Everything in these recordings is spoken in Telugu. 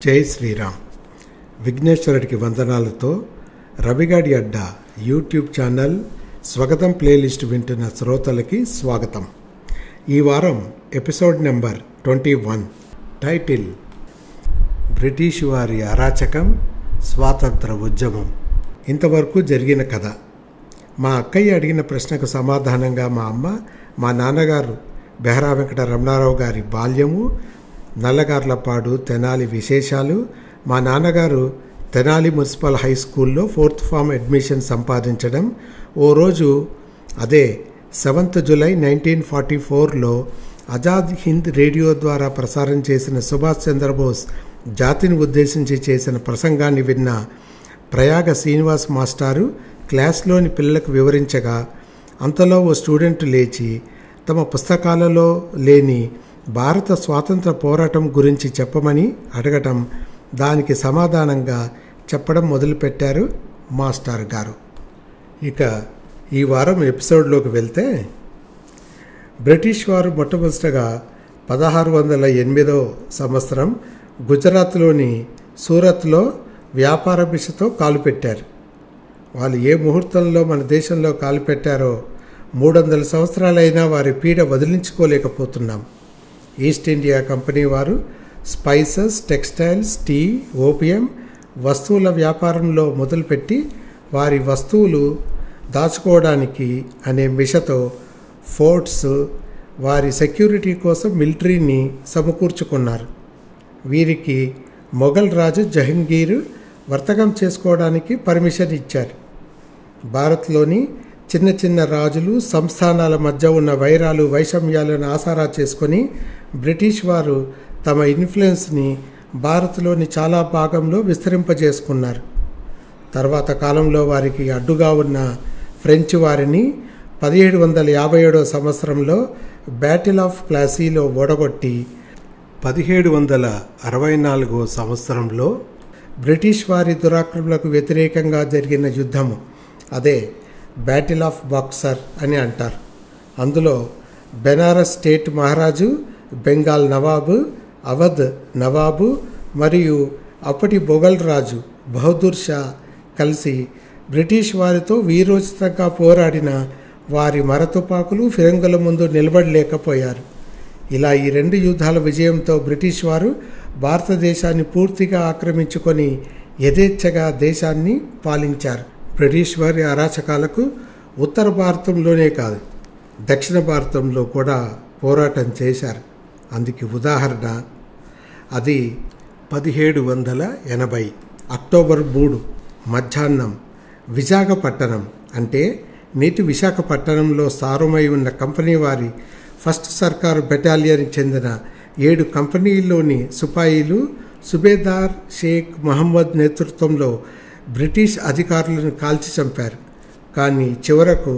జై శ్రీరామ్. విఘ్నేశ్వరుడికి వందనాలతో రవిగాడి అడ్డా యూట్యూబ్ ఛానల్ స్వాగతం ప్లేలిస్ట్ వింటున్న శ్రోతలకి స్వాగతం. ఈ వారం ఎపిసోడ్ నెంబర్ 21. టైటిల్: బ్రిటిష్ వారి అరాచకం, స్వాతంత్ర ఉద్యమం. ఇంతవరకు జరిగిన కథ. మా అక్కయ్య అడిగిన ప్రశ్నకు సమాధానంగా మా అమ్మ, మా నాన్నగారు బెహరా వెంకట రమణారావు గారి బాల్యము, నల్లగార్లపాడు తెనాలి విశేషాలు, మా నాన్నగారు తెనాలి మున్సిపల్ హై స్కూల్లో 4th ఫామ్ అడ్మిషన్ సంపాదించడం, ఓ రోజు అదే 7th జూలై 1944లో ఆజాద్ హింద్ రేడియో ద్వారా ప్రసారం చేసిన సుభాష్ చంద్రబోస్ జాతిని ఉద్దేశించి చేసిన ప్రసంగాన్ని విన్న ప్రయాగ శ్రీనివాస్ మాస్టారు క్లాస్లోని పిల్లలకు వివరించగా, అంతలో ఓ స్టూడెంట్ లేచి తమ పుస్తకాలలో లేని భారత స్వాతంత్ర పోరాటం గురించి చెప్పమని అడగటం, దానికి సమాధానంగా చెప్పడం మొదలుపెట్టారు మాస్టర్ గారు. ఇక ఈ వారం ఎపిసోడ్లోకి వెళ్తే, బ్రిటిష్ వారు మొట్టమొదటిగా 1608వ సంవత్సరం గుజరాత్లోని సూరత్లో వ్యాపార భిషతో కాలుపెట్టారు. వాళ్ళు ఏ ముహూర్తంలో మన దేశంలో కాలుపెట్టారో 300 సంవత్సరాలైనా వారి పీడ వదిలించుకోలేకపోతున్నాం. ఈస్ట్ ఇండియా కంపెనీ వారు స్పైసెస్, టెక్స్టైల్స్, టీ, ఓపియం వస్తువుల వ్యాపారంలో మొదలుపెట్టి వారి వస్తువులు దాచుకోవడానికి అనే మిషతో ఫోర్ట్స్, వారి సెక్యూరిటీ కోసం మిలిటరీని సమకూర్చుకున్నారు. వీరికి మొఘల్ రాజు జహంగీర్ వర్తకం చేసుకోవడానికి పర్మిషన్ ఇచ్చారు. భారత్లోని చిన్న చిన్న రాజులు, సంస్థానాల మధ్య ఉన్న వైరాలు, వైషమ్యాలను ఆసరా చేసుకొని బ్రిటిష్ వారు తమ ఇన్ఫ్లుయెన్స్ని భారత్లోని చాలా భాగంలో విస్తరింపజేసుకున్నారు. తర్వాత కాలంలో వారికి అడ్డుగా ఉన్న ఫ్రెంచ్ వారిని 1757వ సంవత్సరంలో బ్యాటిల్ ఆఫ్ ప్లాసీలో ఓడగొట్టి 1764వ సంవత్సరంలో బ్రిటిష్ వారి దురాక్రమణకు వ్యతిరేకంగా జరిగిన యుద్ధము, అదే బ్యాటిల్ ఆఫ్ బక్సర్ అని అంటారు. అందులో బెనారస్ స్టేట్ మహారాజు, బెంగాల్ నవాబు, అవధ్ నవాబు మరియు అప్పటి మొఘల్ రాజు బహదూర్ షా కలిసి బ్రిటిష్ వారితో వీరోచితంగా పోరాడిన వారి మరతుపాకులు ఫిరంగుల ముందు నిలబడలేకపోయారు. ఇలా ఈ 2 యుద్ధాల విజయంతో బ్రిటిష్ వారు భారతదేశాన్ని పూర్తిగా ఆక్రమించుకొని యథేచ్ఛగా దేశాన్ని పాలించారు. బ్రిటిష్ వారి అరాచకాలకు ఉత్తర భారతంలోనే కాదు, దక్షిణ భారతంలో కూడా పోరాటం చేశారు. అందుకు ఉదాహరణ, అది 1780 అక్టోబర్ 3 మధ్యాహ్నం విశాఖపట్టణం, అంటే నేటి విశాఖపట్టణంలో స్థావరమై ఉన్న కంపెనీ వారి 1st సర్కారు బెటాలియన్కి చెందిన 7 కంపెనీల్లోని సిపాయిలు సుబేదార్ షేక్ మహమ్మద్ నేతృత్వంలో బ్రిటిష్ అధికారులను కాల్చి చంపారు. కానీ చివరకు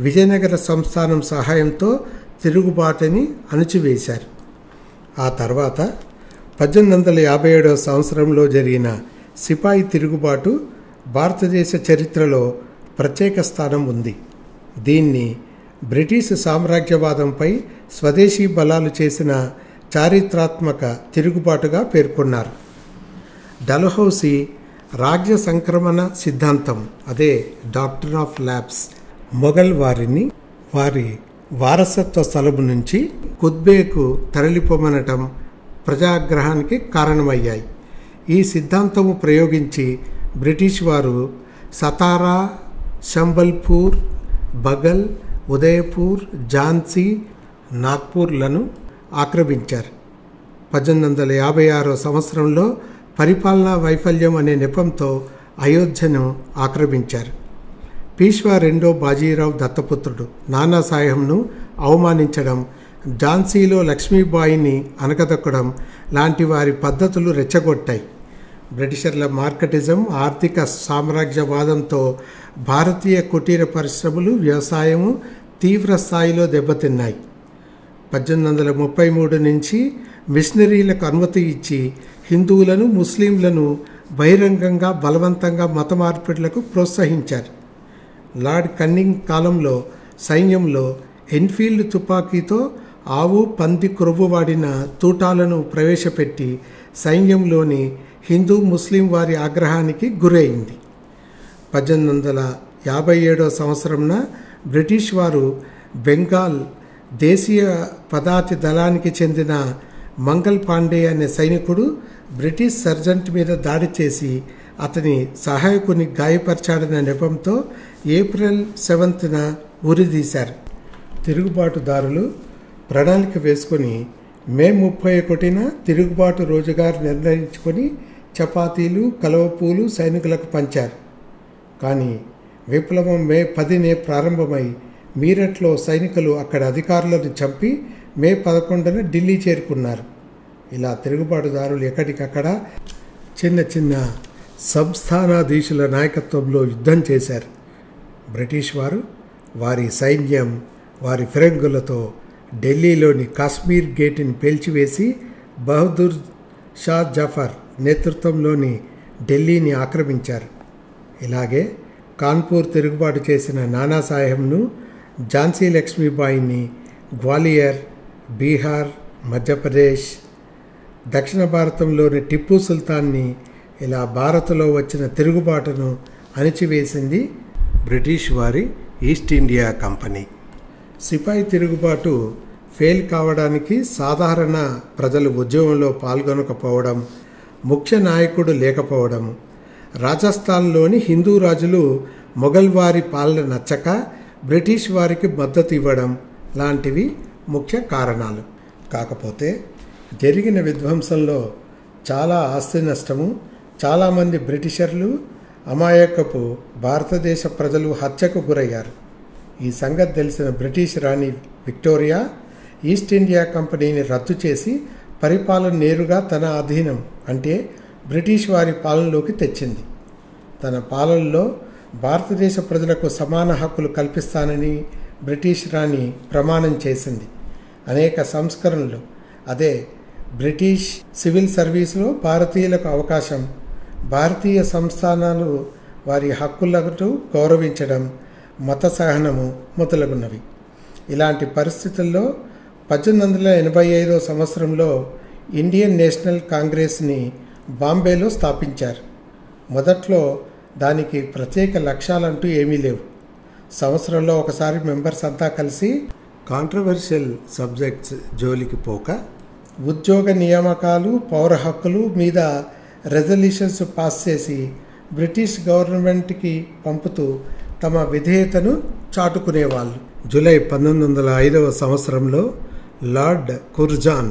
విజయనగర సంస్థానం సహాయంతో తిరుగుబాటుని అణచివేశారు. ఆ తర్వాత 1857వ సంవత్సరంలో జరిగిన సిపాయి తిరుగుబాటు భారతదేశ చరిత్రలో ప్రత్యేక స్థానం ఉంది. దీన్ని బ్రిటిష్ సామ్రాజ్యవాదంపై స్వదేశీ బలాలు చేసిన చారిత్రాత్మక తిరుగుబాటుగా పేర్కొన్నారు. డల్హౌసీ రాజ్య సంక్రమణ సిద్ధాంతం, అదే డాక్టర్ ఆఫ్ ల్యాబ్స్, మొఘల్ వారిని వారి వారసత్వ స్థలం నుంచి కుత్బేకు తరలిపోమనటం ప్రజాగ్రహానికి కారణమయ్యాయి. ఈ సిద్ధాంతము ప్రయోగించి బ్రిటిష్ వారు సతారా, సంబల్పూర్, బగల్, ఉదయపూర్, ఝాన్సీ, నాగ్పూర్లను ఆక్రమించారు. 1856వ సంవత్సరంలో పరిపాలనా వైఫల్యం అనే నెపంతో అయోధ్యను ఆక్రమించారు. పీష్వా 2వ బాజీరావు దత్తపుత్రుడు నానాసాహెబ్ను అవమానించడం, ఝాన్సీలో లక్ష్మీబాయిని అనగదొక్కడం లాంటి వారి పద్ధతులు రెచ్చగొట్టాయి. బ్రిటిషర్ల మార్కెటిజం, ఆర్థిక సామ్రాజ్యవాదంతో భారతీయ కుటీర పరిశ్రమలు, వ్యవసాయము తీవ్ర స్థాయిలో దెబ్బతిన్నాయి. 1833 నుంచి మిషనరీలకు అనుమతి ఇచ్చి హిందువులను, ముస్లింలను బహిరంగంగా బలవంతంగా మత మార్పిడులకు ప్రోత్సహించారు. లార్డ్ కన్నింగ్ కాలంలో సైన్యంలో ఎన్ఫీల్డ్ తుపాకీతో ఆవు, పంది క్రొవ్వు వాడిన తూటాలను ప్రవేశపెట్టి సైన్యంలోని హిందూ ముస్లిం వారి ఆగ్రహానికి గురైంది. 1857 సంవత్సరంన బ్రిటిష్ వారు బెంగాల్ దేశీయ పదాతి దళానికి చెందిన మంగల్ పాండే అనే సైనికుడు బ్రిటిష్ సర్జెంట్ మీద దాడి చేసి అతని సహాయకుని గాయపరిచాడనే నెపంతో ఏప్రిల్ 7న ఉరిదీశారు. తిరుగుబాటుదారులు ప్రణాళిక వేసుకొని మే 31న తిరుగుబాటు రోజుగా నిర్ణయించుకొని చపాతీలు కలవపూలు సైనికులకు పంచారు. కానీ విప్లవం మే 10నే ప్రారంభమై మీరట్లో సైనికులు అక్కడ అధికారులను చంపి మే 11న ఢిల్లీ చేరుకున్నారు. ఇలా తిరుగుబాటుదారులు ఎక్కడికక్కడ చిన్న చిన్న సంస్థానాధీశుల నాయకత్వంలో యుద్ధం చేశారు. బ్రిటిష్ వారు వారి సైన్యం వారి ఫిరంగులతో ఢిల్లీలోని కాశ్మీర్ గేటుని పేల్చివేసి బహదూర్ షా జఫర్ నేతృత్వంలోని ఢిల్లీని ఆక్రమించారు. ఇలాగే కాన్పూర్ తిరుగుబాటు చేసిన నానాసాహెబ్ను, ఝాన్సీ లక్ష్మీబాయిని గ్వాలియర్, బీహార్, మధ్యప్రదేశ్, దక్షిణ భారతంలోని టిప్పు సుల్తాన్ని ఇలా భారత్లో వచ్చిన తిరుగుబాటును అణిచివేసింది బ్రిటిష్ వారి ఈస్ట్ ఇండియా కంపెనీ. సిపాయి తిరుగుబాటు ఫెయిల్ కావడానికి సాధారణ ప్రజలు ఉద్యమంలో పాల్గొనకపోవడం, ముఖ్య నాయకుడు లేకపోవడం, రాజస్థాన్లోని హిందూ రాజులు మొఘల్ వారి పాలన నచ్చక బ్రిటిష్ వారికి మద్దతు ఇవ్వడం లాంటివి ముఖ్య కారణాలు. కాకపోతే జరిగిన విధ్వంసంలో చాలా ఆస్తి నష్టము, చాలామంది బ్రిటిషర్లు, అమాయకపు భారతదేశ ప్రజలు హత్యకు గురయ్యారు. ఈ సంగతి తెలిసిన బ్రిటిష్ రాణి విక్టోరియా ఈస్ట్ ఇండియా కంపెనీని రద్దు చేసి పరిపాలన నేరుగా తన అధీనం అంటే బ్రిటిష్ వారి పాలనలోకి తెచ్చింది. తన పాలనలో భారతదేశ ప్రజలకు సమాన హక్కులు కల్పిస్తానని బ్రిటిష్ రాణి ప్రమాణం చేసింది. అనేక సంస్కరణలు, అదే బ్రిటిష్ సివిల్ సర్వీసులో భారతీయులకు అవకాశం, భారతీయ సంస్థానాలు వారి హక్కులను గౌరవించడం, మత సహనము మొదలగున్నవి. ఇలాంటి పరిస్థితుల్లో 1885 సంవత్సరంలో ఇండియన్ నేషనల్ కాంగ్రెస్ని బాంబేలో స్థాపించారు. మొదట్లో దానికి ప్రత్యేక లక్ష్యాలంటూ ఏమీ లేవు. సంవత్సరంలో ఒకసారి మెంబర్స్ అంతా కలిసి కాంట్రవర్షియల్ సబ్జెక్ట్స్ జోలికి పోక ఉద్యోగ నియామకాలు, పౌర హక్కులు మీద రెజల్యూషన్స్ పాస్ చేసి బ్రిటిష్ గవర్నమెంట్కి పంపుతూ తమ విధేయతను చాటుకునేవాళ్ళు. జూలై 1905 సంవత్సరంలో లార్డ్ కుర్జాన్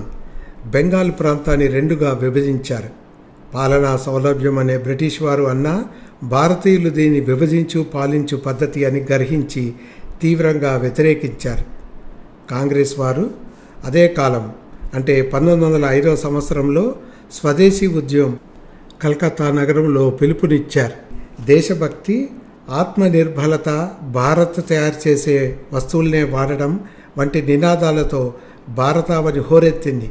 బెంగాల్ ప్రాంతాన్ని రెండుగా విభజించారు. పాలనా సౌలభ్యం అనే బ్రిటిష్ వారు అన్నా భారతీయులు దీన్ని విభజించు పాలించు పద్ధతి అని గ్రహించి తీవ్రంగా వ్యతిరేకించారు. కాంగ్రెస్ వారు అదే కాలం అంటే 1905 సంవత్సరంలో స్వదేశీ ఉద్యమం కలకత్తా నగరంలో పిలుపునిచ్చారు. దేశభక్తి, ఆత్మనిర్భరత, భారత్ తయారు చేసే వస్తువులనే వాడడం వంటి నినాదాలతో భారతావని హోరెత్తింది.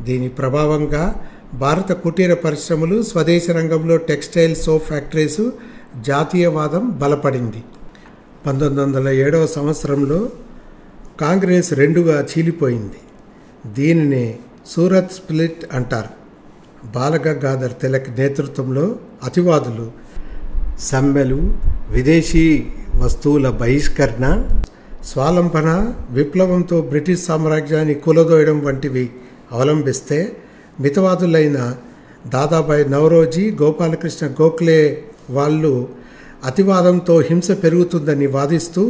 దీని ప్రభావంగా భారత కుటీర పరిశ్రమలు, స్వదేశీ రంగంలో టెక్స్టైల్, సోప్ ఫ్యాక్టరీస్, జాతీయవాదం బలపడింది. 1907 సంవత్సరంలో కాంగ్రెస్ రెండుగా చీలిపోయింది. దీనినే సూరత్ స్ప్లిట్ అంటారు. బాలగంగాధర్ తిలక్ నేతృత్వంలో అతివాదులు సమ్మెలు, విదేశీ వస్తువుల బహిష్కరణ, స్వాలంబన, విప్లవంతో బ్రిటిష్ సామ్రాజ్యాన్ని కూలదోయడం వంటివి అవలంబిస్తే మితవాదులైన దాదాబాయి నౌరోజీ, గోపాలకృష్ణ గోఖలే వాళ్ళు అతివాదంతో హింస పెరుగుతుందని వాదిస్తూ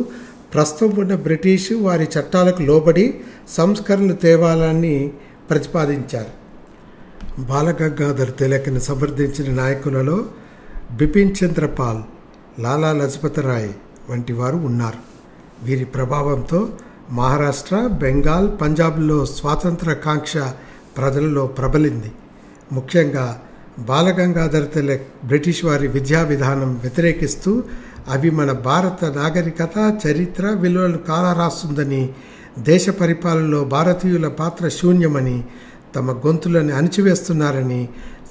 ప్రస్తుతం ఉన్న బ్రిటిష్ వారి చట్టాలకు లోబడి సంస్కరణలు తేవాలని ప్రతిపాదించారు. బాలగంగాధర్ తిలక్ని సమర్థించిన నాయకులలో బిపిన్ చంద్రపాల్, లాలా లజపతిరాయ్ వంటి వారు ఉన్నారు. వీరి ప్రభావంతో మహారాష్ట్ర, బెంగాల్, పంజాబ్లో స్వాతంత్ర కాంక్ష ప్రజలలో ప్రబలింది. ముఖ్యంగా బాలగంగాధర్ తిలక్ బ్రిటిష్ వారి విద్యా విధానం వ్యతిరేకిస్తూ అవి మన భారత నాగరికత, చరిత్ర, విలువలను కాలరాస్తుందని, దేశ పరిపాలనలో భారతీయుల పాత్ర శూన్యమని, తమ గొంతులను అణిచివేస్తున్నారని,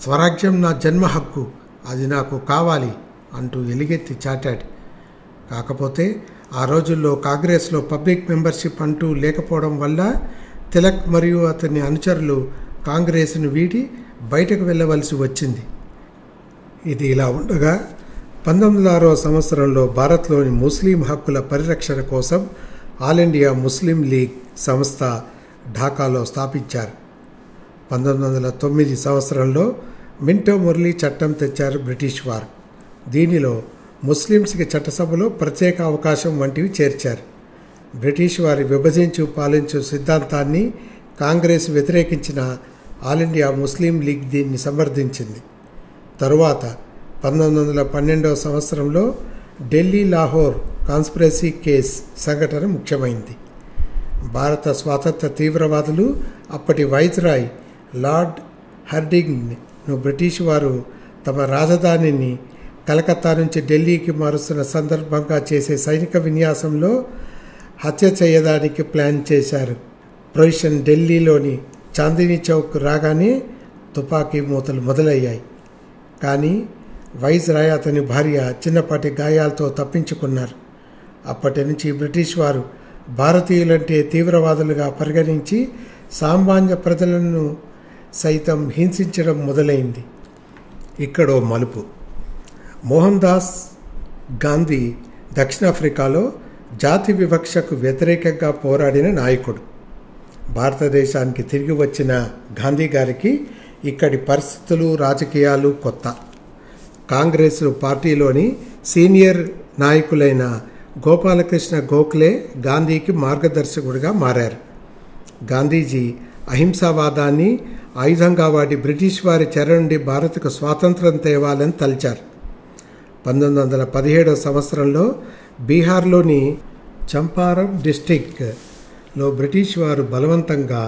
స్వరాజ్యం నా జన్మ హక్కు, అది నాకు కావాలి అంటూ ఎలుగెత్తి చాటాడు. కాకపోతే ఆ రోజుల్లో కాంగ్రెస్లో పబ్లిక్ మెంబర్షిప్ అంటూ లేకపోవడం వల్ల తిలక్ మరియు అతని అనుచరులు కాంగ్రెస్ను వీడి బయటకు వెళ్ళవలసి వచ్చింది. ఇది ఇలా ఉండగా 1906వ సంవత్సరంలో భారత్లోని ముస్లిం హక్కుల పరిరక్షణ కోసం ఆల్ ఇండియా ముస్లిం లీగ్ సంస్థ ఢాకాలో స్థాపించారు. 1909 సంవత్సరంలో మింటో మురళీ చట్టం తెచ్చారు బ్రిటిష్ వారు. దీనిలో ముస్లింస్కి చట్టసభలో ప్రత్యేక అవకాశం వంటివి చేర్చారు. బ్రిటిష్ వారి విభజించు పాలించు సిద్ధాంతాన్ని కాంగ్రెస్ వ్యతిరేకించిన ఆల్ ఇండియా ముస్లిం లీగ్ దీన్ని సమర్థించింది. తరువాత 1912వ సంవత్సరంలో ఢిల్లీ లాహోర్ కాన్స్పిరసీ కేస్ సంఘటన ముఖ్యమైంది. భారత స్వాతంత్ర తీవ్రవాదులు అప్పటి వైస్రాయ్ లార్డ్ హర్డింగ్ను బ్రిటిష్ వారు తమ రాజధానిని కలకత్తా నుంచి ఢిల్లీకి మారుస్తున్న సందర్భంగా చేసే సైనిక విన్యాసంలో హత్య చేయడానికి ప్లాన్ చేశారు. ప్రొవిషన్ ఢిల్లీలోని చాందినీ చౌక్ రాగానే తుపాకీ మూతలు మొదలయ్యాయి. కానీ వైస్రాయ్ అతని భార్య చిన్నపాటి గాయాలతో తప్పించుకున్నారు. అప్పటి నుంచి బ్రిటిష్ వారు భారతీయులంటే తీవ్రవాదులుగా పరిగణించి సామాన్య ప్రజలను సైతం హింసించడం మొదలైంది. ఇక్కడో మలుపు. మోహన్ దాస్ గాంధీ దక్షిణాఫ్రికాలో జాతి వివక్షకు వ్యతిరేకంగా పోరాడిన నాయకుడు. భారతదేశానికి తిరిగి వచ్చిన గాంధీ గారికి ఇక్కడి పరిస్థితులు రాజకీయాలు కొత్త. కాంగ్రెస్ పార్టీలోని సీనియర్ నాయకులైన గోపాలకృష్ణ గోఖలే గాంధీకి మార్గదర్శకుడిగా మారారు. గాంధీజీ అహింసావాదాన్ని ఆయుధంగా వాడి బ్రిటిష్ వారి చెర నుండి భారత్కు స్వాతంత్రం తేవాలని తలిచారు. 1917వ సంవత్సరంలో బీహార్లోని చంపారం డిస్టిక్లో బ్రిటిష్ వారు బలవంతంగా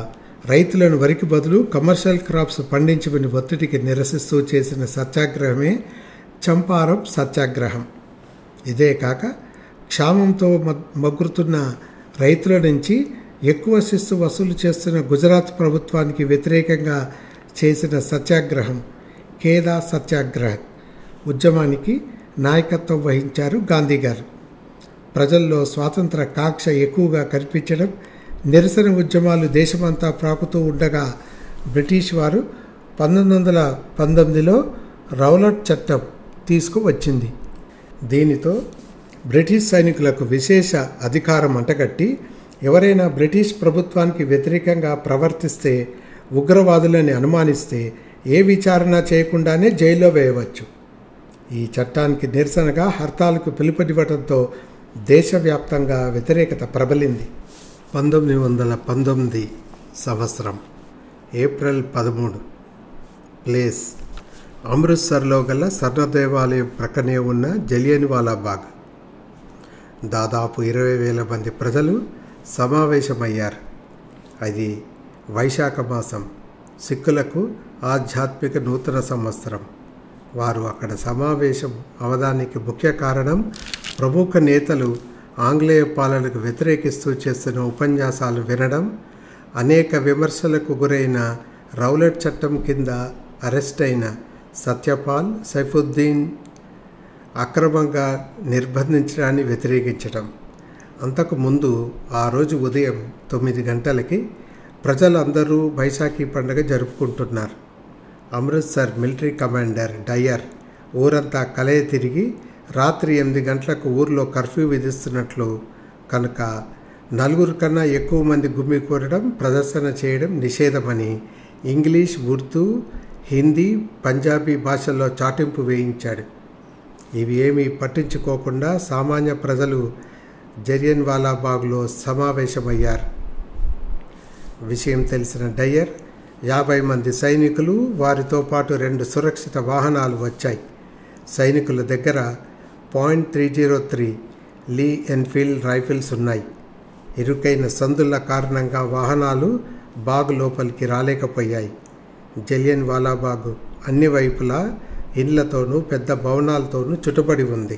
రైతులను వరికి బదులు కమర్షియల్ క్రాప్స్ పండించమని ఒత్తిడికి నిరసిస్తూ చేసిన సత్యాగ్రహమే చంపారం సత్యాగ్రహం. ఇదే కాక క్షామంతో మగ్గుతున్న రైతుల నుంచి ఎక్కువ శిస్తు వసూలు చేస్తున్న గుజరాత్ ప్రభుత్వానికి వ్యతిరేకంగా చేసిన సత్యాగ్రహం ఖేదా సత్యాగ్రహ ఉద్యమానికి నాయకత్వం వహించారు గాంధీ గారు. ప్రజల్లో స్వాతంత్ర కాంక్ష ఎక్కువగా కనిపించడం, నిరసన ఉద్యమాలు దేశమంతా ప్రాకుతూ ఉండగా బ్రిటిష్ వారు 1919లో రౌలట్ చట్టం తీసుకువచ్చింది. దీనితో బ్రిటిష్ సైనికులకు విశేష అధికారం అంటగట్టి ఎవరైనా బ్రిటిష్ ప్రభుత్వానికి వ్యతిరేకంగా ప్రవర్తిస్తే, ఉగ్రవాదులని అనుమానిస్తే ఏ విచారణ చేయకుండానే జైల్లో వేయవచ్చు. ఈ చట్టానికి నిరసనగా హర్తాల్కు పిలుపునివ్వడంతో దేశవ్యాప్తంగా వ్యతిరేకత ప్రబలింది. 1919 సంవత్సరం ఏప్రిల్ 13 ప్లేస్ అమృత్సర్లో గల స్వర్ణ దేవాలయం ప్రక్కనే ఉన్న జలియన్వాలా బాగ్. దాదాపు 20,000 మంది ప్రజలు సమావేశమయ్యారు. అది వైశాఖ మాసం, సిక్కులకు ఆధ్యాత్మిక నూతన సంవత్సరం. వారు అక్కడ సమావేశం అవడానికి ముఖ్య కారణం ప్రముఖ నేతలు ఆంగ్లేయ పాలనకు వ్యతిరేకిస్తూ చేస్తున్న ఉపన్యాసాలు వినడం, అనేక విమర్శలకు గురైన రౌలట్ చట్టం కింద అరెస్ట్ అయిన సత్యపాల్, సైఫుద్దీన్ అక్రమంగా నిర్బంధించడాన్ని వ్యతిరేకించడం. అంతకుముందు ఆ రోజు ఉదయం 9 గంటలకి ప్రజలందరూ వైశాఖి పండుగ జరుపుకుంటున్నారు. అమృత్సర్ మిలిటరీ కమాండర్ డయ్యర్ ఊరంతా కలయ తిరిగి రాత్రి 8 గంటలకు ఊర్లో కర్ఫ్యూ విధిస్తున్నట్లు కనుక 4 కన్నా ఎక్కువ మంది గుమ్మికూరడం, ప్రదర్శన చేయడం నిషేధమని ఇంగ్లీష్, ఉర్దూ, హిందీ, పంజాబీ భాషల్లో చాటింపు వేయించాడు. ఇవి ఏమీ పట్టించుకోకుండా సామాన్య ప్రజలు జలియన్వాలా బాగ్లో సమావేశమయ్యారు. విషయం తెలిసిన డయ్యర్ 50 మంది సైనికులు, వారితో పాటు 2 సురక్షిత వాహనాలు వచ్చాయి. సైనికుల దగ్గర .303 లీ ఎన్ఫీల్డ్ రైఫిల్స్ ఉన్నాయి. ఇరుకైన సందుల కారణంగా వాహనాలు బాగ్ లోపలికి రాలేకపోయాయి. జలియన్వాలా బాగ్ అన్ని వైపులా ఇండ్లతోనూ పెద్ద భవనాలతోనూ చుట్టుబడి ఉంది.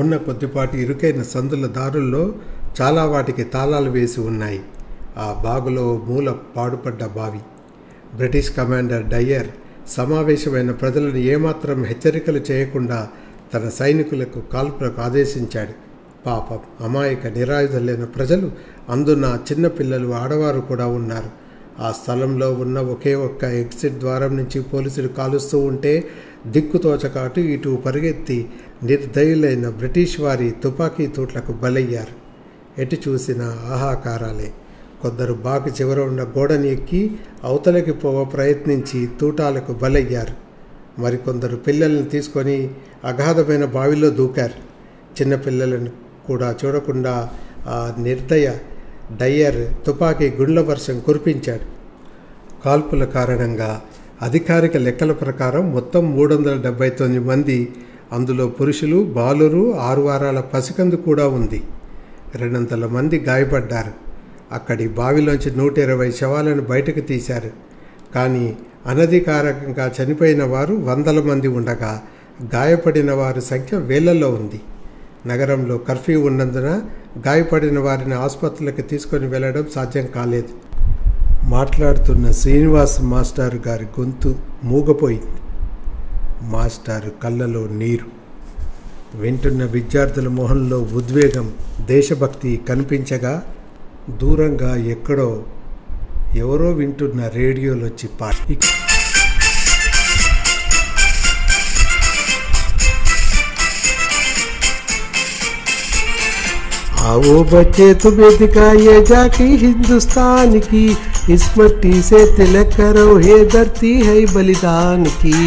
ఉన్న కొద్దిపాటి ఇరుకైన సందుల దారుల్లో చాలా వాటికి తాళాలు వేసి ఉన్నాయి. ఆ బాగులో మూల పాడుపడ్డ బావి. బ్రిటిష్ కమాండర్ డయ్యర్ సమావేశమైన ప్రజలను ఏమాత్రం హెచ్చరికలు చేయకుండా తన సైనికులకు కాల్పులకు ఆదేశించాడు. పాపం అమాయక నిరాయుధులైన ప్రజలు, అందున చిన్నపిల్లలు, ఆడవారు కూడా ఉన్నారు. ఆ స్థలంలో ఉన్న ఒకే ఒక్క ఎగ్జిట్ ద్వారం నుంచి పోలీసులు కాలుస్తూ ఉంటే దిక్కుతోచక అటు ఇటు పరిగెత్తి నిర్దయులైన బ్రిటిష్ వారి తుపాకీ తూట్లకు బలయ్యారు. ఎటు చూసిన ఆహాకారాలే. కొందరు బాకు చివర ఉన్న గోడని ఎక్కి అవతలకి ప్రయత్నించి తూటాలకు బలయ్యారు. మరికొందరు పిల్లల్ని తీసుకొని అగాధమైన బావిలో దూకారు. చిన్నపిల్లలను కూడా చూడకుండా ఆ నిర్దయ డయ్యర్ తుపాకీ గుండ్ల వర్షం కురిపించాడు. కాల్పుల కారణంగా అధికారిక లెక్కల ప్రకారం మొత్తం 379 మంది, అందులో పురుషులు, బాలురు, 6 వారాల పసికందు కూడా ఉంది. 200 మంది గాయపడ్డారు. అక్కడి బావిలోంచి 120 శవాలను బయటకు తీశారు. కానీ అనధికారికంగా చనిపోయిన వారు 100 మంది ఉండగా గాయపడిన వారి సంఖ్య వేలల్లో ఉంది. నగరంలో కర్ఫ్యూ ఉన్నందున గాయపడిన వారిని ఆసుపత్రులకు తీసుకొని వెళ్ళడం సాధ్యం కాలేదు. మాట్లాడుతున్న శ్రీనివాస్ మాస్టారు గారి గొంతు మూగపోయింది. మాస్టారు కళ్ళలో నీరు. వింటున్న విద్యార్థుల మొహంలో ఉద్వేగం, దేశభక్తి కనిపించగా దూరంగా ఎక్కడో ఎవరో వింటున్న రేడియోలో వచ్చి పాట. आओ बच्चे तुम्हें दिखाइए जाके हिंदुस्तान की, इस मट्टी से तिलक करो हे धरती है बलिदान की.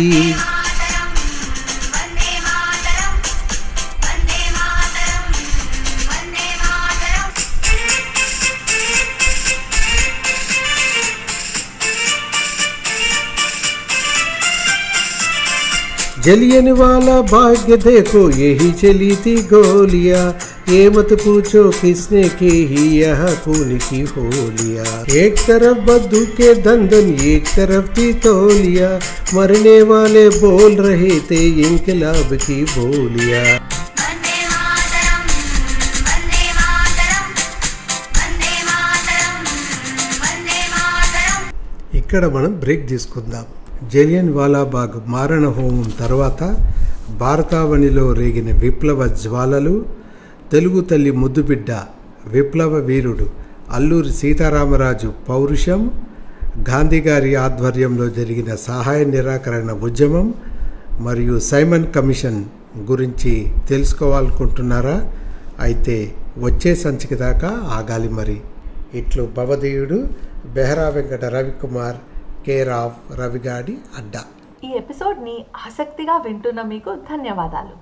जलियनवाला भाग्य देखो यही चली थी गोलियां, ये मत पूछो किसने की ही यहाँ खून की होलियां. एक तरफ बंदूक के दंदन एक तरफ थी तौलियां, मरने वाले बोल रहे थे इंकलाब की बोलियां. ఇక్కడ మనం బ్రేక్ తీసుకుందాం. జలియన్ వాలాబాగ్ మారణ హోమం తర్వాత భారతావనిలో రేగిన విప్లవ జ్వాలలు, తెలుగు తల్లి ముద్దుబిడ్డ విప్లవ వీరుడు అల్లూరి సీతారామరాజు పౌరుషం, గాంధీగారి ఆధ్వర్యంలో జరిగిన సహాయ నిరాకరణ ఉద్యమం మరియు సైమన్ కమిషన్ గురించి తెలుసుకోవాలనుకుంటున్నారా? అయితే వచ్చే సంచిక దాకా ఆగాలి. మరి ఇట్లు భవదీయుడు బెహరా వెంకట రవికుమార్, కేర్ ఆఫ్ రవిగాడి అడ్డా. ఈ ఎపిసోడ్ని ఆసక్తిగా వింటున్న మీకు ధన్యవాదాలు.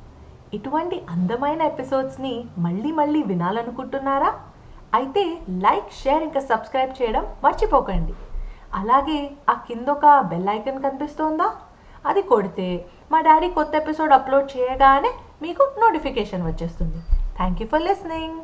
ఇటువంటి అందమైన ఎపిసోడ్స్ని మళ్ళీ మళ్ళీ వినాలనుకుంటున్నారా? అయితే లైక్, షేర్ ఇంకా సబ్స్క్రైబ్ చేయడం మర్చిపోకండి. అలాగే ఆ కింద ఒక బెల్ ఐకాన్ కనిపిస్తోందా? అది కొడితే మా డాడీ కొత్త ఎపిసోడ్ అప్లోడ్ చేయగానే మీకు నోటిఫికేషన్ వచ్చేస్తుంది. Thank you for listening.